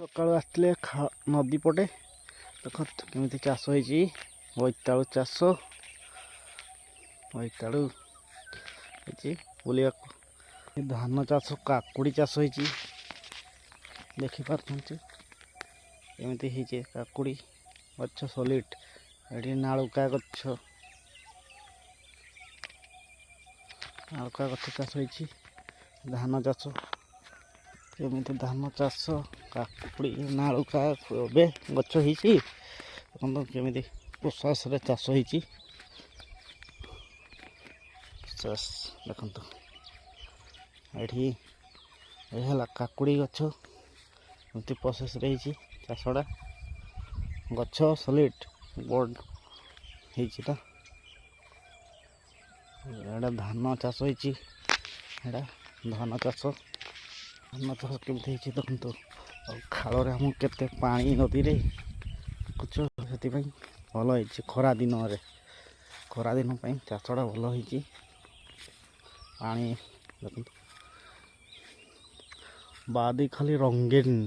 ସକାଳୁ ଆସିଥିଲେ ନଦୀ ପଟେ ଦେଖ କେମିତି ଚାଷ ହେଇଛି। ବୋଇତାଳୁ ଚାଷ, ବୋଇତାଳୁ ହେଇଛି ବୁଲିବାକୁ। ଧାନ ଚାଷ, କାକୁଡ଼ି ଚାଷ ହେଇଛି ଦେଖିପାରୁଛନ୍ତି କେମିତି ହେଇଛି। କାକୁଡ଼ି ଗଛ ସଲିଡ, ଏଠି ନାଳୁକା ଗଛ, ନାଳୁକା ଗଛ ଚାଷ ହେଇଛି। ଧାନ ଚାଷ କେମିତି, ଧାନ ଚାଷ, କାକୁଡ଼ି, ନାଳୁକା ଏବେ ଗଛ ହେଇଛି। ଦେଖନ୍ତୁ କେମିତି ପ୍ରୋସେସରେ ଚାଷ ହେଇଛି। ଦେଖନ୍ତୁ ଏଠି ହେଲା କାକୁଡ଼ି ଗଛ, ଏମିତି ପ୍ରୋସେସରେ ହେଇଛି ଚାଷଟା। ଗଛ ସଲିଡ ବୋର୍ଡ ହେଇଛି ତା। ଏଇଟା ଧାନ ଚାଷ ହେଇଛି, ଏଇଟା ଧାନ ଚାଷ। ଧାନ ଚାଷ କେମିତି ହେଇଛି ଦେଖନ୍ତୁ। ଆଉ ଖାଳରେ ଆମକୁ କେତେ ପାଣି ନଦୀରେ, ସେଥିପାଇଁ ଭଲ ହେଇଛି। ଖରା ଦିନ ପାଇଁ ଚାଷଟା ଭଲ ହେଇଛି। ପାଣି ଦେଖନ୍ତୁ, ବାଦି ଖାଲି ରଙ୍ଗୀନ।